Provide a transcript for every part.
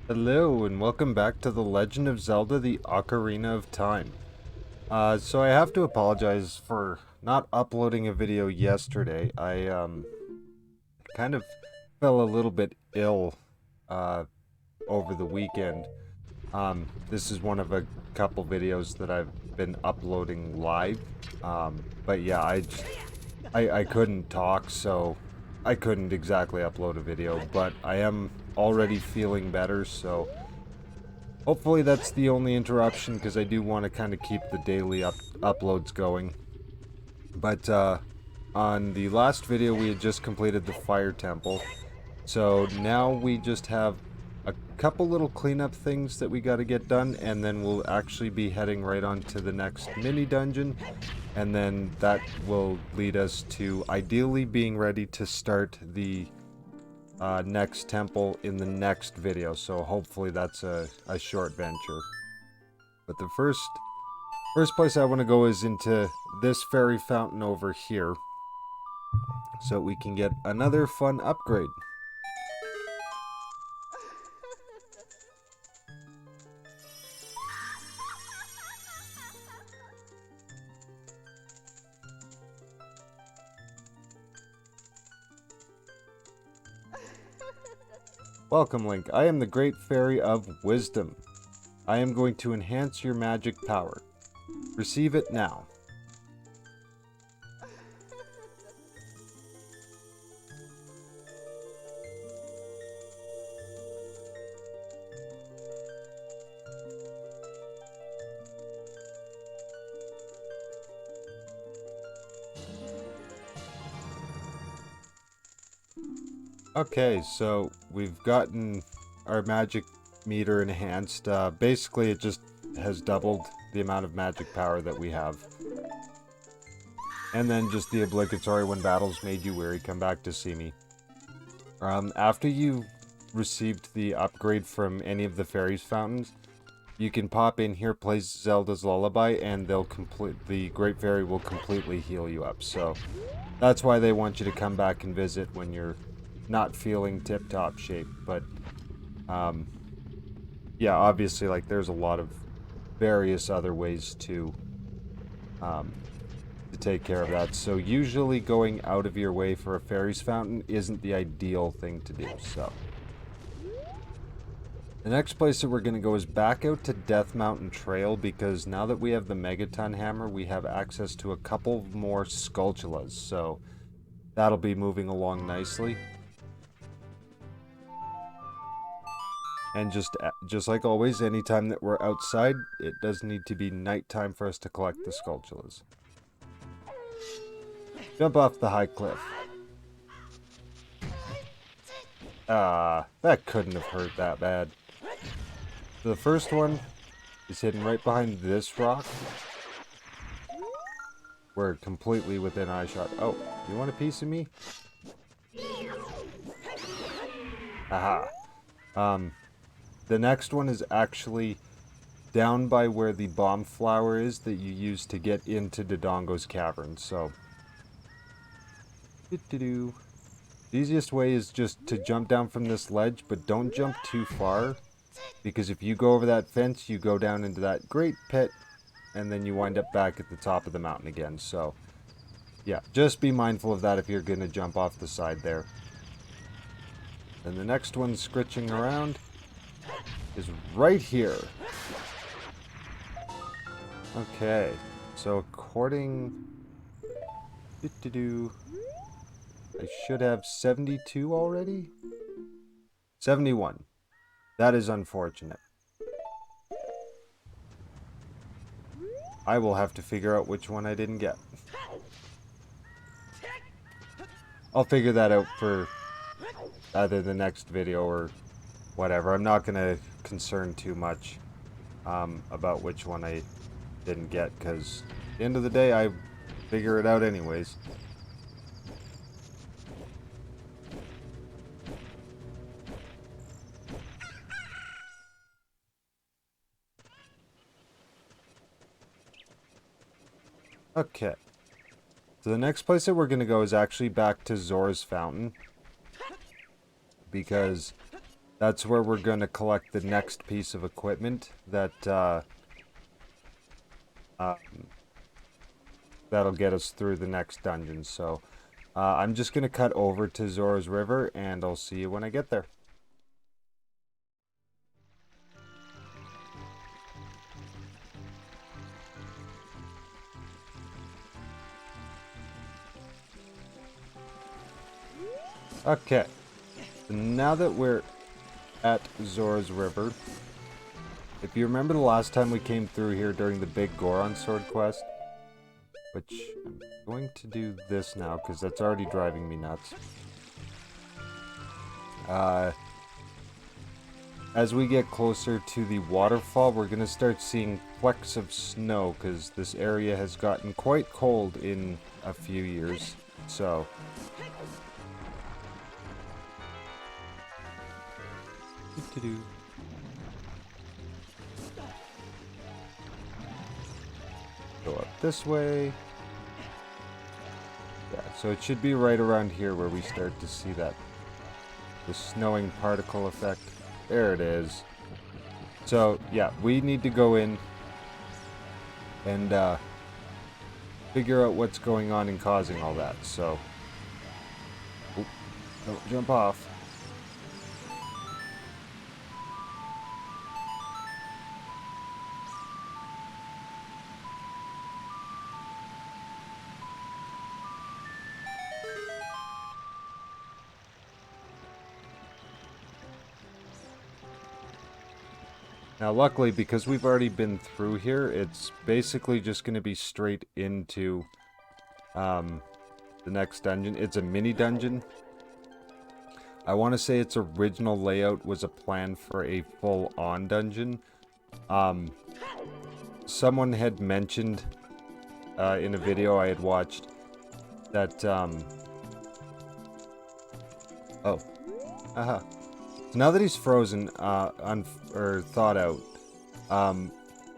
Hello and welcome back to the Legend of Zelda, the Ocarina of Time. So I have to apologize for not uploading a video yesterday. I kind of fell a little bit ill uh, over the weekend. This is one of a couple videos that I've been uploading live. But yeah, I couldn't talk, so I couldn't exactly upload a video, but I am already feeling better, so hopefully that's the only interruption, because I do want to kind of keep the daily uploads going. But on the last video we had just completed the fire temple, so now we just have a couple little cleanup things that we got to get done, and then we'll actually be heading right on to the next mini dungeon, and then that will lead us to ideally being ready to start the next temple in the next video. So hopefully that's a short venture. But the first place I want to go is into this fairy fountain over here, so we can get another fun upgrade. Welcome, Link. I am the Great Fairy of Wisdom. I am going to enhance your magic power. Receive it now. Okay, so we've gotten our magic meter enhanced. Basically, it just has doubled the amount of magic power that we have. And then just the obligatory, when battles made you weary, come back to see me. After you've received the upgrade from any of the fairies fountains, you can pop in here, play Zelda's Lullaby, and the Great Fairy will completely heal you up. So that's why they want you to come back and visit when you're not feeling tip-top shape. But yeah, obviously, like, there's a lot of various other ways to take care of that. So usually going out of your way for a fairies fountain isn't the ideal thing to do. So the next place that we're going to go is back out to Death Mountain Trail, because now that we have the Megaton Hammer, we have access to a couple more Skulltulas. So that'll be moving along nicely. And just like always, anytime that we're outside, it does need to be nighttime for us to collect the Skulltulas. Jump off the high cliff. That couldn't have hurt that bad. The first one is hidden right behind this rock. We're completely within eyeshot. Oh, you want a piece of me? Aha. The next one is actually down by where the bomb flower is that you use to get into Dodongo's cavern. So, the easiest way is just to jump down from this ledge, but don't jump too far, because if you go over that fence, you go down into that great pit, and then you wind up back at the top of the mountain again. So, yeah, just be mindful of that if you're going to jump off the side there. And the next one scritching around is right here. Okay, so according I should have 72 already? 71. That is unfortunate. I will have to figure out which one I didn't get. I'll figure that out for either the next video or whatever. I'm not going to concern too much about which one I didn't get, because at the end of the day, I figure it out anyways. Okay. So the next place that we're going to go is actually back to Zora's Fountain, because that's where we're going to collect the next piece of equipment that that'll get us through the next dungeon. So I'm just going to cut over to Zora's River, and I'll see you when I get there. Okay, so now that we're at Zora's River, if you remember the last time we came through here during the big Goron Sword quest, which I'm going to do this now because that's already driving me nuts. As we get closer to the waterfall, we're going to start seeing flecks of snow because this area has gotten quite cold in a few years. So go up this way. Yeah, so it should be right around here where we start to see that the snowing particle effect. There it is. So yeah, we need to go in and figure out what's going on and causing all that. So don't jump off. Now luckily, because we've already been through here, it's basically just going to be straight into the next dungeon. It's a mini dungeon. I want to say its original layout was a plan for a full-on dungeon. Someone had mentioned in a video I had watched that oh, aha. So now that he's frozen, or thawed out,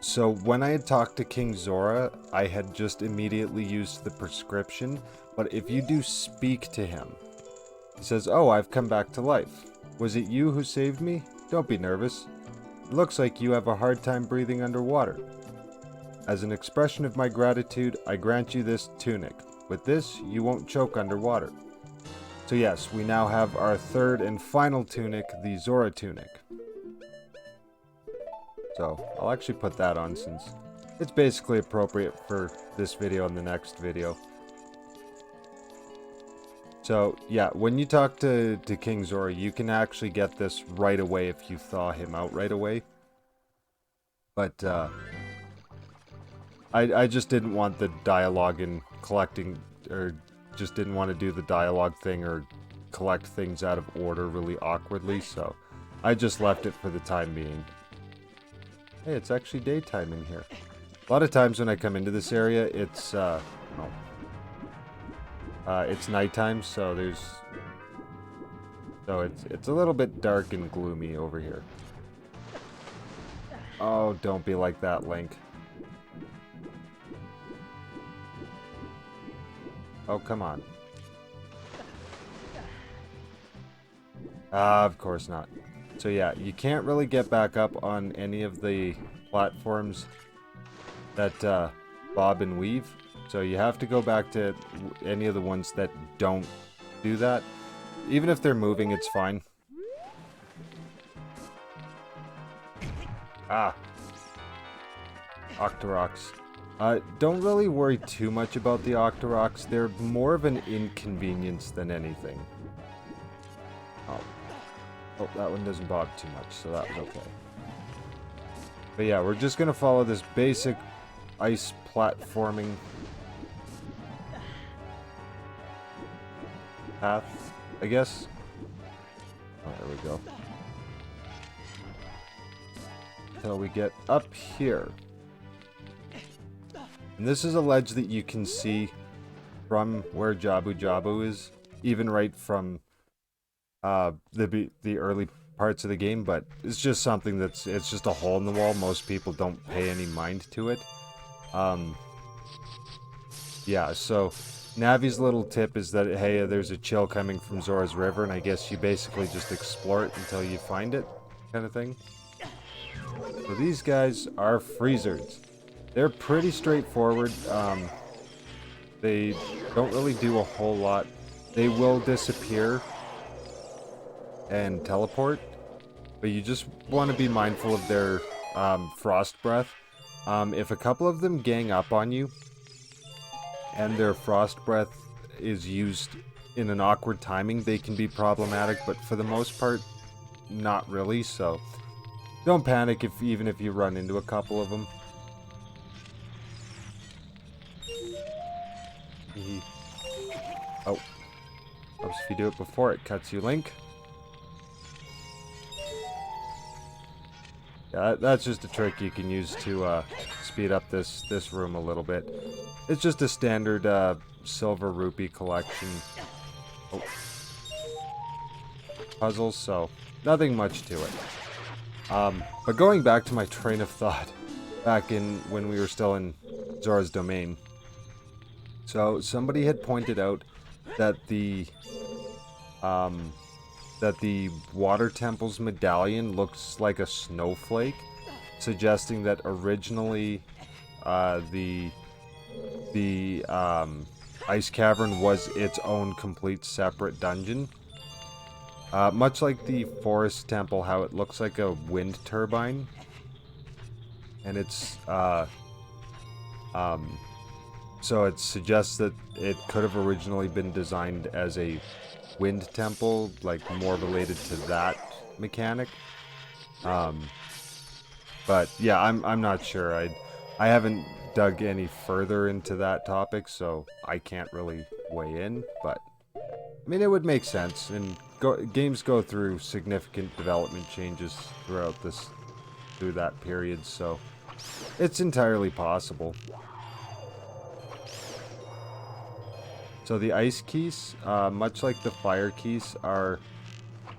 so when I had talked to King Zora, I had just immediately used the prescription, but if you do speak to him, he says, "Oh, I've come back to life. Was it you who saved me? Don't be nervous. It looks like you have a hard time breathing underwater. As an expression of my gratitude, I grant you this tunic. With this, you won't choke underwater." So yes, we now have our third and final tunic, the Zora tunic. So I'll actually put that on since it's basically appropriate for this video and the next video. So yeah, when you talk to King Zora, you can actually get this right away if you thaw him out right away. But I just didn't want the dialogue and collecting, or just didn't want to do the dialogue thing or collect things out of order really awkwardly, so I just left it for the time being. Hey, it's actually daytime in here. A lot of times when I come into this area, it's nighttime, so it's a little bit dark and gloomy over here. Oh, don't be like that, Link. Oh, come on. Of course not. So yeah, you can't really get back up on any of the platforms that bob and weave. So you have to go back to any of the ones that don't do that. Even if they're moving, it's fine. Ah. Octoroks. Don't really worry too much about the Octoroks. They're more of an inconvenience than anything. Oh, that one doesn't bob too much, so that was okay. But yeah, we're just gonna follow this basic ice platforming path, I guess. Oh, there we go. Until we get up here. And this is a ledge that you can see from where Jabu Jabu is, even right from the early parts of the game, but it's just something it's just a hole in the wall. Most people don't pay any mind to it. Yeah, so Navi's little tip is that, hey, there's a chill coming from Zora's River, and I guess you basically just explore it until you find it, kind of thing. So these guys are freezers. They're pretty straightforward. They don't really do a whole lot. They will disappear and teleport, but you just want to be mindful of their frost breath. If a couple of them gang up on you, and their frost breath is used in an awkward timing, they can be problematic, but for the most part, not really, so don't panic even if you run into a couple of them. Oh. Oops, if you do it before it cuts you, Link. Yeah, that's just a trick you can use to speed up this room a little bit. It's just a standard silver rupee collection puzzles, so nothing much to it. But going back to my train of thought, back in when we were still in Zora's Domain. So somebody had pointed out that the water temple's medallion looks like a snowflake, suggesting that originally the Ice Cavern was its own complete separate dungeon. Much like the Forest Temple, how it looks like a wind turbine. And it's, so it suggests that it could have originally been designed as a wind temple, like more related to that mechanic. But yeah, I'm not sure. I haven't dug any further into that topic, so I can't really weigh in, but I mean, it would make sense, and games go through significant development changes throughout through that period, so it's entirely possible. So the ice keys, much like the fire keys, are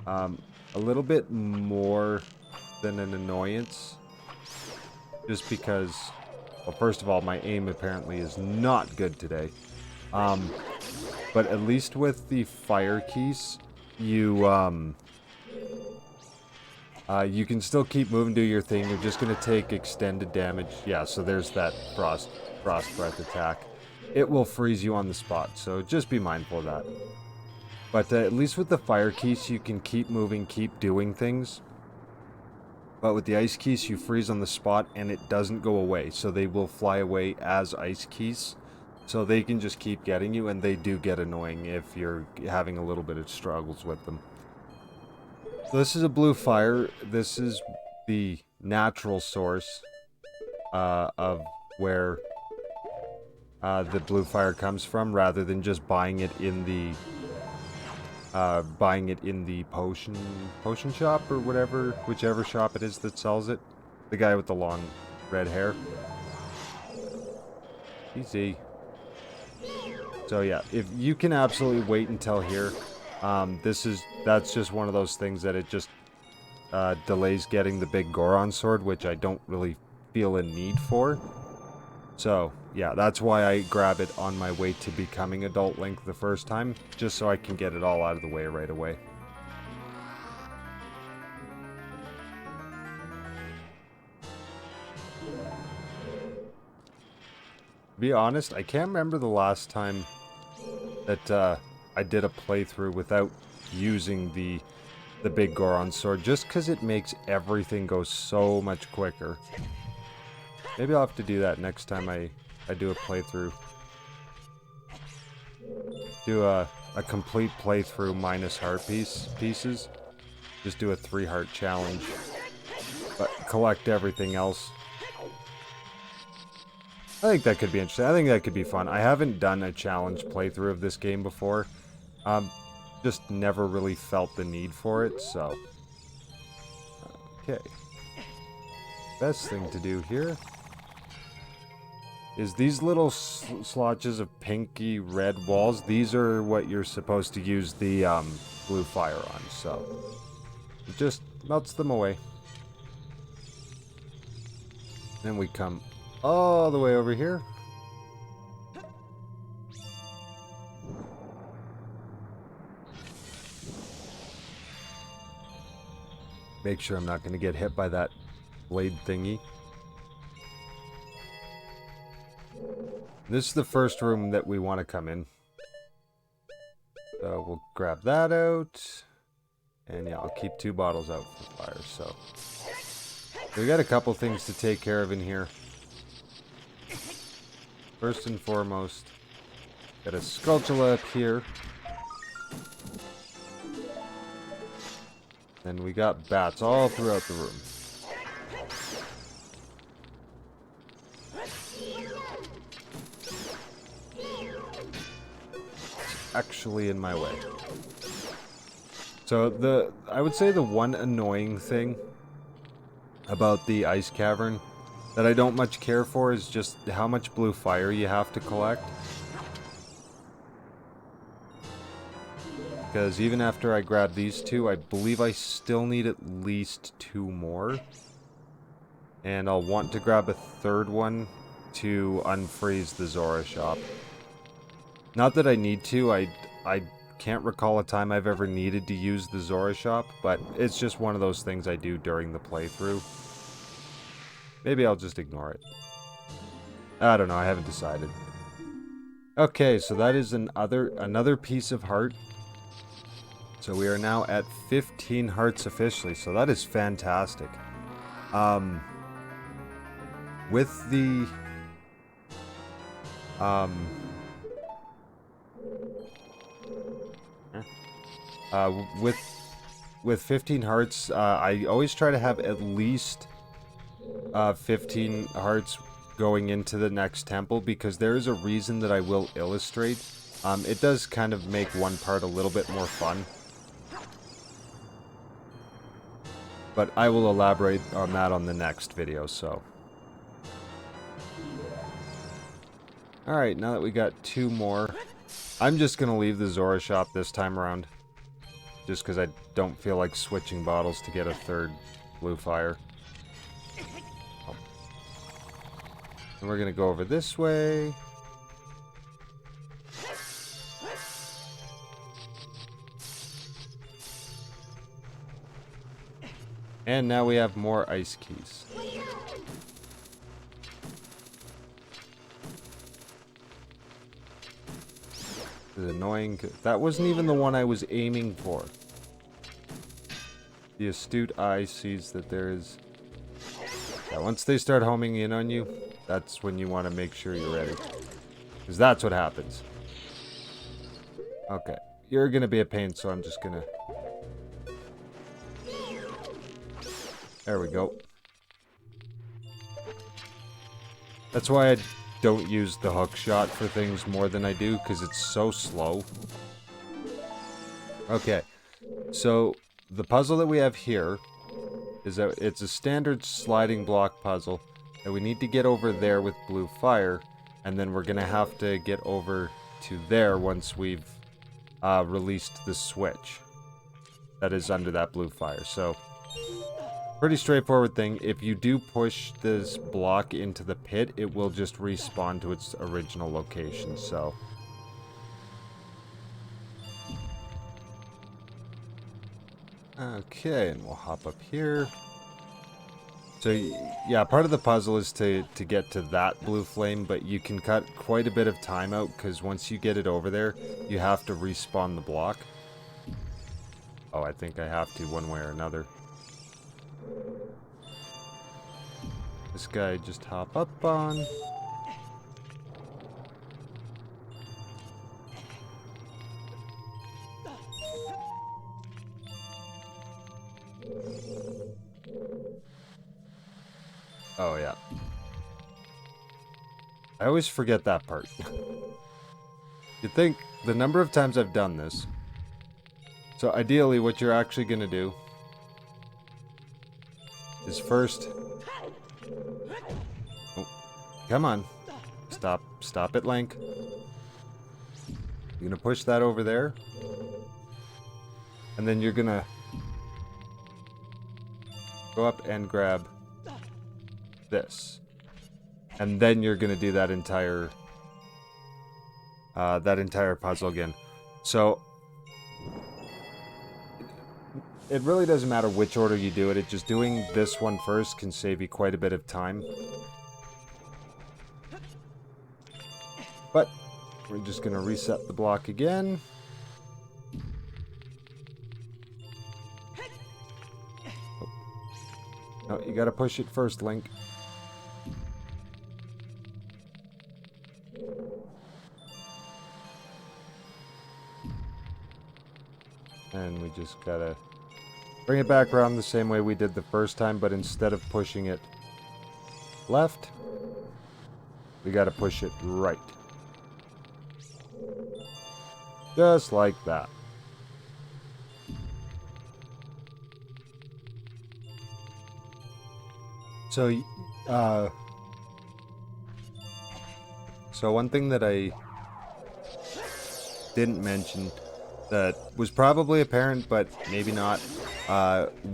a little bit more than an annoyance, just because, well, first of all, my aim apparently is not good today. But at least with the fire keys, you can still keep moving, do your thing. You're just gonna take extended damage. Yeah, so there's that frost breath attack. It will freeze you on the spot, so just be mindful of that. But at least with the fire keys, you can keep moving, keep doing things. But with the ice keys, you freeze on the spot, and it doesn't go away, so they will fly away as ice keys. So they can just keep getting you, and they do get annoying if you're having a little bit of struggles with them. So this is a blue fire. This is the natural source of where the blue fire comes from, rather than just buying it in the potion shop or whichever shop it is that sells it. The guy with the long red hair. Easy. So yeah, if you can absolutely wait until here, that's just one of those things that it just delays getting the big Goron sword, which I don't really feel a need for. So yeah, that's why I grab it on my way to becoming Adult Link the first time, just so I can get it all out of the way right away. To be honest, I can't remember the last time that I did a playthrough without using the big Goron sword, just because it makes everything go so much quicker. Maybe I'll have to do that next time I do a playthrough. Do a complete playthrough minus heart pieces. Just do a 3-heart challenge, but collect everything else. I think that could be interesting. I think that could be fun. I haven't done a challenge playthrough of this game before. Just never really felt the need for it, so. Okay. Best thing to do here is these little slotches of pinky red walls. These are what you're supposed to use the blue fire on, so it just melts them away. Then we come all the way over here. Make sure I'm not going to get hit by that blade thingy. This is the first room that we want to come in. So we'll grab that out. And yeah, I'll keep 2 bottles out for fire, so. We got a couple things to take care of in here. First and foremost, got a Skulltula up here. And we got bats all throughout the room. It's actually in my way. So I would say the one annoying thing about the Ice Cavern that I don't much care for is just how much blue fire you have to collect. Because even after I grab these 2, I believe I still need at least 2 more. And I'll want to grab a 3rd one to unfreeze the Zora shop. Not that I need to, I can't recall a time I've ever needed to use the Zora shop, but it's just one of those things I do during the playthrough. Maybe I'll just ignore it. I don't know, I haven't decided. Okay, so that is another piece of heart. So we are now at 15 hearts officially, so that is fantastic. With the... with 15 hearts, I always try to have at least 15 hearts going into the next temple, because there is a reason that I will illustrate. It does kind of make one part a little bit more fun. But I will elaborate on that on the next video, so. Alright, now that we got 2 more, I'm just going to leave the Zora shop this time around. Just because I don't feel like switching bottles to get a 3rd blue fire. Oh. And we're going to go over this way. And now we have more ice keys. This is annoying. That wasn't even the one I was aiming for. The astute eye sees that there is... Yeah, once they start homing in on you, that's when you want to make sure you're ready. Because that's what happens. Okay. You're going to be a pain, so I'm just going to... There we go. That's why I don't use the hook shot for things more than I do, because it's so slow. Okay, so the puzzle that we have here is that it's a standard sliding block puzzle that we need to get over there with blue fire, and then we're gonna have to get over to there once we've released the switch that is under that blue fire. So pretty straightforward thing. If you do push this block into the pit, it will just respawn to its original location, so. Okay, and we'll hop up here. So, yeah, part of the puzzle is to get to that blue flame, but you can cut quite a bit of time out, because once you get it over there, you have to respawn the block. Oh, I think I have to one way or another. This guy just hop up on. Oh, yeah. I always forget that part. You'd think the number of times I've done this. So ideally what you're actually going to do is first... Oh, come on. Stop it, Link. You're going to push that over there. And then you're going to go up and grab this. And then you're going to do that entire puzzle again. So it really doesn't matter which order you do it. Just doing this one first can save you quite a bit of time. But we're just going to reset the block again. Oh, you got to push it first, Link. And we just gotta bring it back around the same way we did the first time, but instead of pushing it left, we gotta push it right. Just like that. So, one thing that I didn't mention that was probably apparent, but maybe not.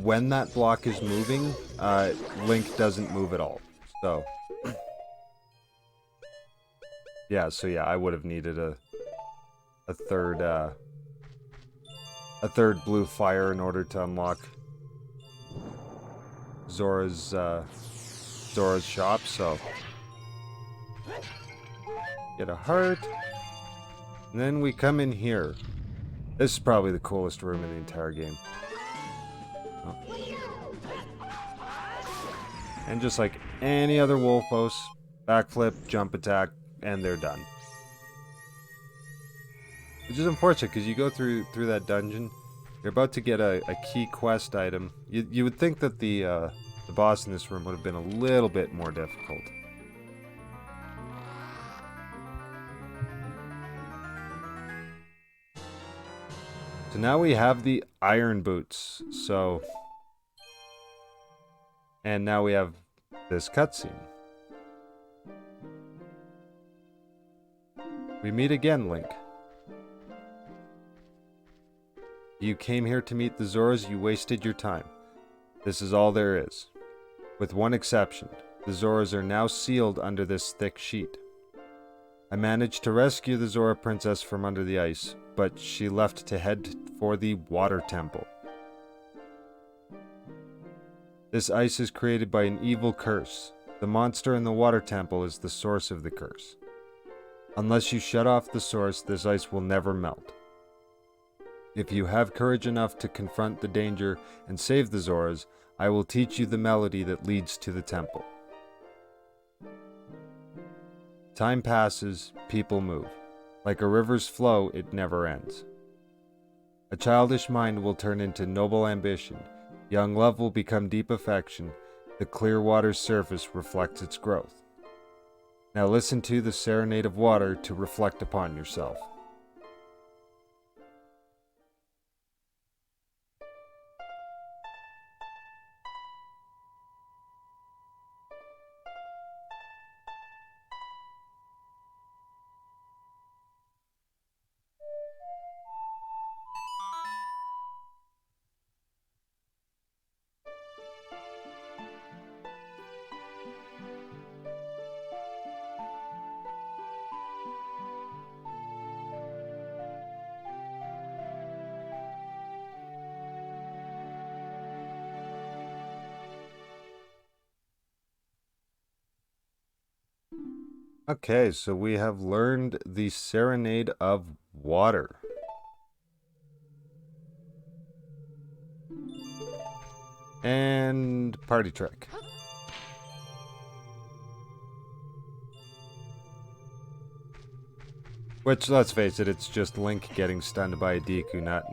When that block is moving, Link doesn't move at all. So, yeah. I would have needed a third blue fire in order to unlock Zora's shop. So, get a heart, and then we come in here. This is probably the coolest room in the entire game. Oh. And just like any other Wolfos, backflip, jump attack, and they're done. Which is unfortunate, because you go through that dungeon, you're about to get a key quest item. You would think that the boss in this room would have been a little bit more difficult. So now we have the iron boots. So, and now we have this cutscene. We meet again, Link. You came here to meet the Zoras, you wasted your time. This is all there is. With one exception, the Zoras are now sealed under this thick sheet. I managed to rescue the Zora princess from under the ice, but she left to head for the Water Temple. This ice is created by an evil curse. The monster in the Water Temple is the source of the curse. Unless you shut off the source, this ice will never melt. If you have courage enough to confront the danger and save the Zoras, I will teach you the melody that leads to the temple. Time passes, people move. Like a river's flow, it never ends. A childish mind will turn into noble ambition. Young love will become deep affection. The clear water's surface reflects its growth. Now listen to the serenade of water to reflect upon yourself. Okay, so we have learned the Serenade of Water. And party trick. Which, let's face it, it's just Link getting stunned by a Deku Nut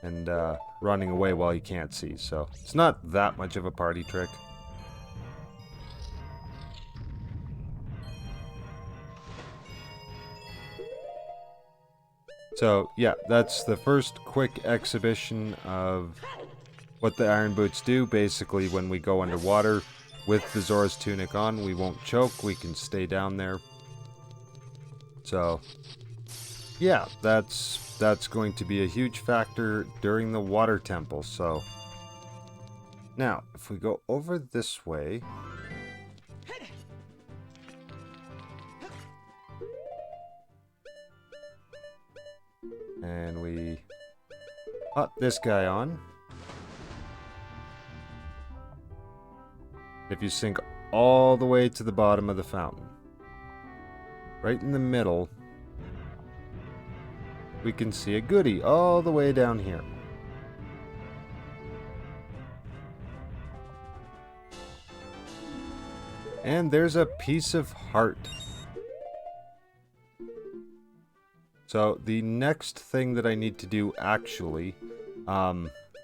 and running away while he can't see, so it's not that much of a party trick. So, yeah, that's the first quick exhibition of what the Iron Boots do. Basically, when we go underwater with the Zora's Tunic on, we won't choke, we can stay down there. So, yeah, that's going to be a huge factor during the Water Temple, so... Now, if we go over this way... And we Pop this guy on. If you sink all the way to the bottom of the fountain, right in the middle, we can see a goodie all the way down here. And there's a piece of heart. So the next thing that I need to do, actually,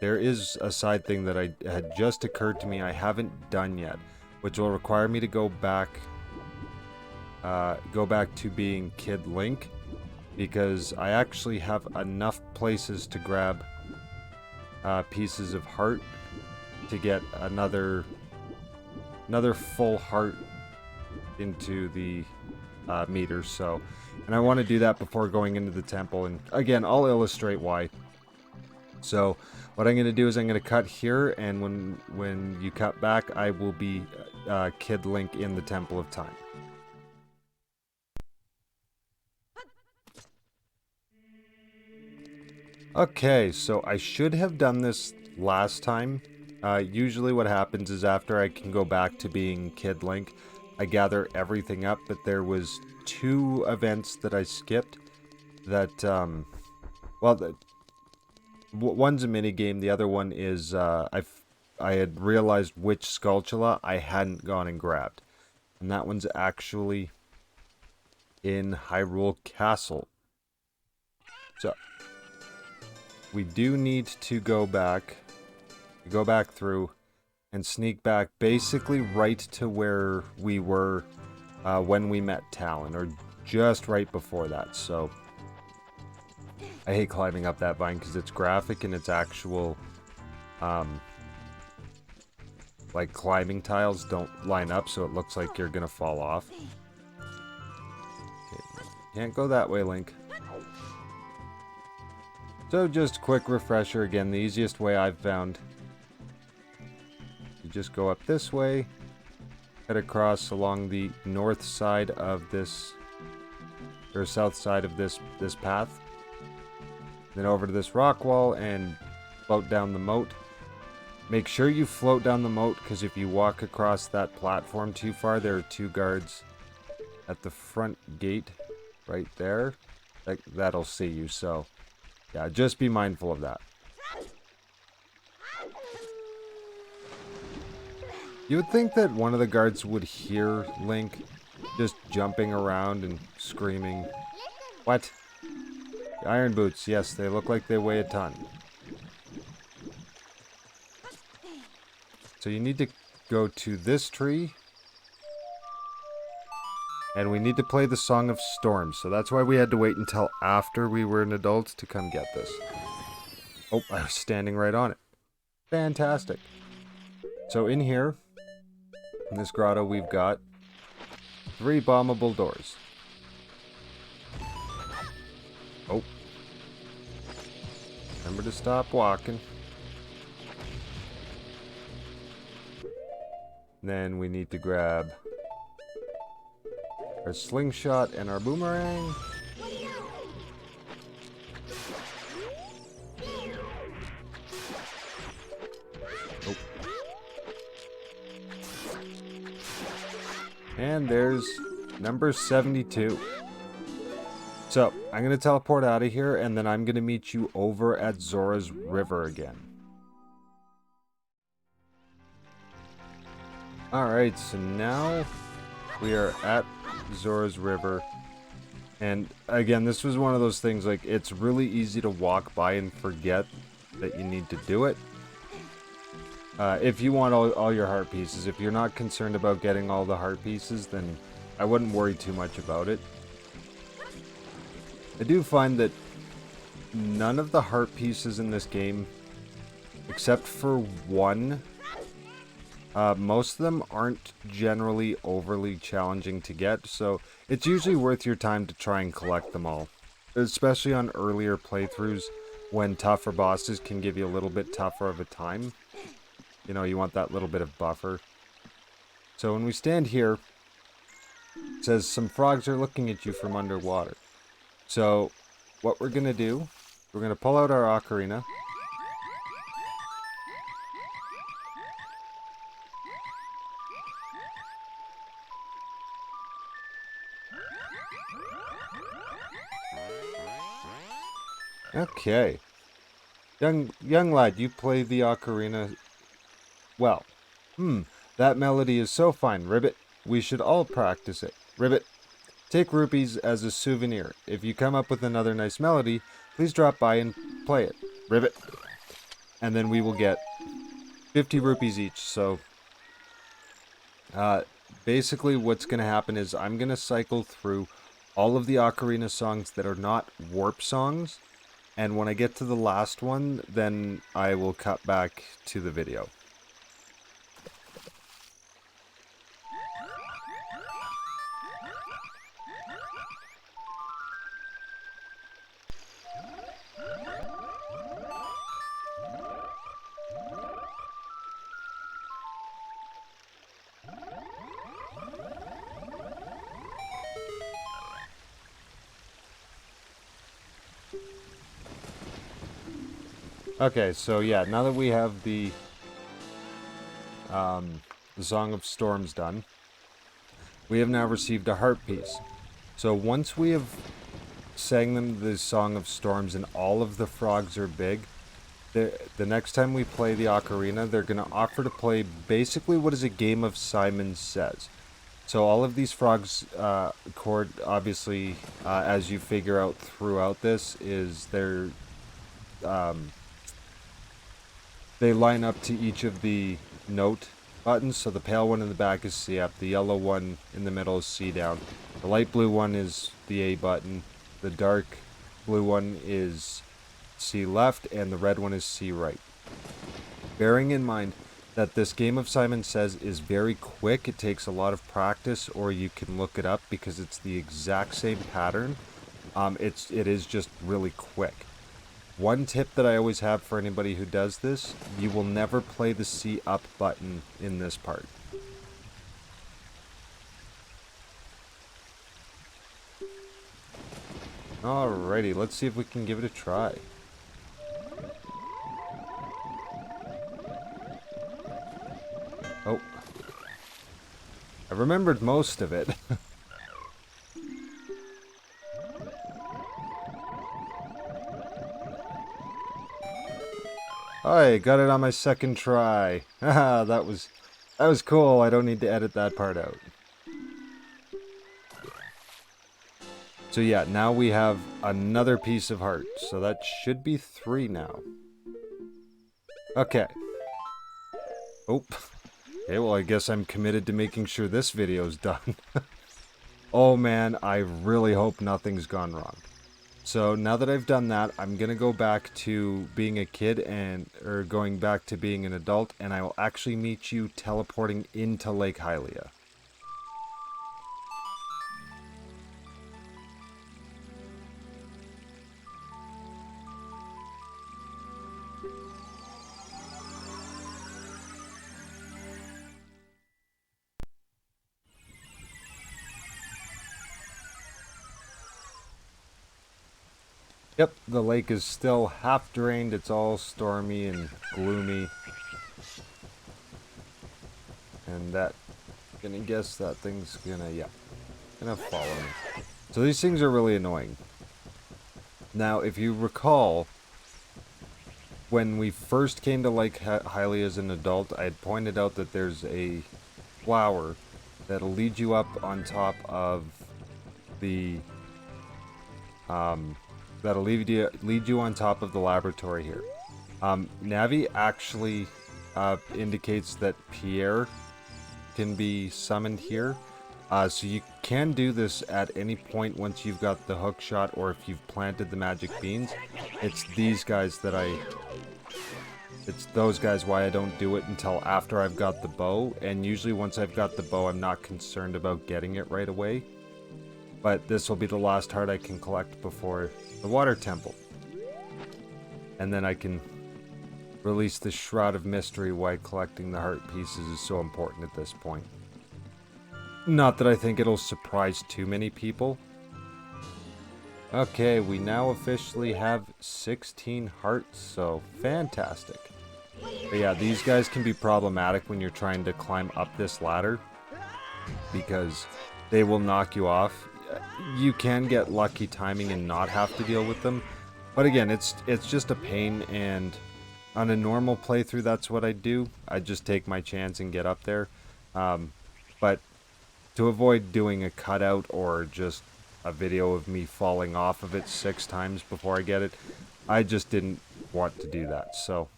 there is a side thing that had just occurred to me I haven't done yet, which will require me to go back to being Kid Link, because I actually have enough places to grab pieces of heart to get another full heart into the meter. So, and I want to do that before going into the temple, and again, I'll illustrate why. So what I'm going to do is I'm going to cut here, and when you cut back, I will be Kid Link in the Temple of Time. Okay, so I should have done this last time. Usually what happens is after I can go back to being Kid Link, I gather everything up, but there was 2 events that I skipped that, one's a mini game, the other one is, I had realized which Skulltula I hadn't gone and grabbed. And that one's actually in Hyrule Castle. So, we do need to go back through and sneak back basically right to where we were when we met Talon, or just right before that. So I hate climbing up that vine because it's graphic and its actual like climbing tiles don't line up, so it looks like you're gonna fall off. Okay, can't go that way, Link. So just a quick refresher again, the easiest way I've found. You just go up this way, head across along the north side of this, or south side of this path, then over to this rock wall and float down the moat. Make sure you float down the moat, because if you walk across that platform too far, there are 2 guards at the front gate right there. That'll see you, so yeah, just be mindful of that. You would think that one of the guards would hear Link just jumping around and screaming. What? The iron boots, yes, they look like they weigh a ton. So you need to go to this tree, and we need to play the Song of Storms. So that's why we had to wait until after we were an adult to come get this. Oh, I was standing right on it. Fantastic. So in here, in this grotto, we've got 3 bombable doors. Oh. Remember to stop walking. Then we need to grab our slingshot and our boomerang. Oh. And there's number 72. So, I'm going to teleport out of here, and then I'm going to meet you over at Zora's River again. Alright, so now we are at Zora's River. And again, this was one of those things, like, it's really easy to walk by and forget that you need to do it. If you want all your heart pieces, if you're not concerned about getting all the heart pieces, then I wouldn't worry too much about it. I do find that none of the heart pieces in this game, except for one, most of them aren't generally overly challenging to get, so it's usually worth your time to try and collect them all. Especially on earlier playthroughs, when tougher bosses can give you a little bit tougher of a time. You know, you want that little bit of buffer. So when we stand here, it says some frogs are looking at you from underwater. So what we're going to do, we're going to pull out our ocarina, Okay. Young lad, you play the ocarina well. That melody is so fine, Ribbit. We should all practice it. Ribbit, take rupees as a souvenir. If you come up with another nice melody, please drop by and play it. Ribbit. And then we will get 50 rupees each. So, uh, basically what's going to happen is I'm going to cycle through all of the ocarina songs that are not warp songs. And when I get to the last one, then I will cut back to the video. Okay, so yeah, now that we have the Song of Storms done, we have now received a heart piece. So once we have sang them the Song of Storms and all of the frogs are big, the next time we play the ocarina, they're going to offer to play basically what is a game of Simon Says. So all of these frogs chord, obviously, as you figure out throughout this, is they line up to each of the note buttons. So the pale one in the back is C up, the yellow one in the middle is C down, the light blue one is the A button, the dark blue one is C left, and the red one is C right. Bearing in mind that this game of Simon Says is very quick, it takes a lot of practice, or you can look it up because it's the exact same pattern. It is just really quick. One tip that I always have for anybody who does this, you will never play the C up button in this part. Alrighty, let's see if we can give it a try. Oh. I remembered most of it. I got it on my second try. Haha, that was cool. I don't need to edit that part out. So yeah, now we have another piece of heart. So that should be 3 now. Okay. Oh. Okay, well I guess I'm committed to making sure this video's done. Oh man, I really hope nothing's gone wrong. So now that I've done that, I'm going to go back to being a kid or going back to being an adult, and I will actually meet you teleporting into Lake Hylia. Yep, the lake is still half drained. It's all stormy and gloomy. And gonna guess that thing's gonna follow me. So these things are really annoying. Now, if you recall, when we first came to Lake Hylia as an adult, I had pointed out that there's a flower that'll lead you up on top of the that'll lead you on top of the laboratory here. Navi actually indicates that Pierre can be summoned here. So you can do this at any point once you've got the hook shot or if you've planted the magic beans. It's those guys why I don't do it until after I've got the bow. And usually once I've got the bow, I'm not concerned about getting it right away. But this will be the last heart I can collect before the water temple. And then I can release the Shroud of Mystery why collecting the heart pieces is so important at this point. Not that I think it'll surprise too many people. Okay, we now officially have 16 hearts, so fantastic. But yeah, these guys can be problematic when you're trying to climb up this ladder because they will knock you off. You can get lucky timing and not have to deal with them, But again, it's just a pain, and on a normal playthrough, that's what I do. I just take my chance and get up there. But to avoid doing a cutout or just a video of me falling off of it 6 times before I get it, I just didn't want to do that. So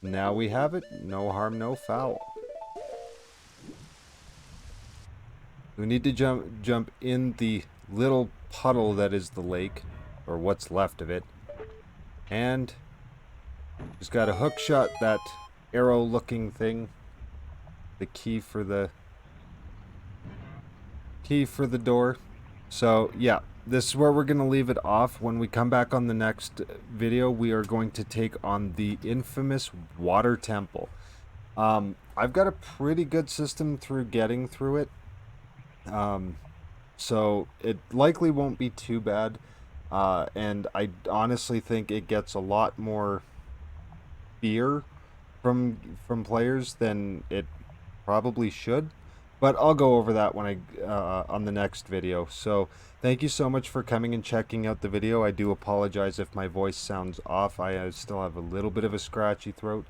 now we have it. No harm, no foul. We need to jump in the little puddle that is the lake, or what's left of it. And just got to hook shot that arrow looking thing. The key for the door. So yeah, this is where we're going to leave it off. When we come back on the next video, we are going to take on the infamous water temple. I've got a pretty good system through getting through it. So it likely won't be too bad. And I honestly think it gets a lot more fear from players than it probably should. But I'll go over that when on the next video. So thank you so much for coming and checking out the video. I do apologize if my voice sounds off. I still have a little bit of a scratchy throat.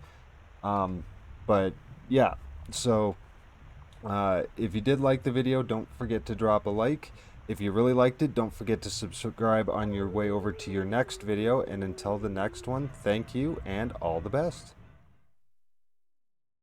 But yeah, so if you did like the video, don't forget to drop a like. If you really liked it, don't forget to subscribe on your way over to your next video. And until the next one, thank you and all the best.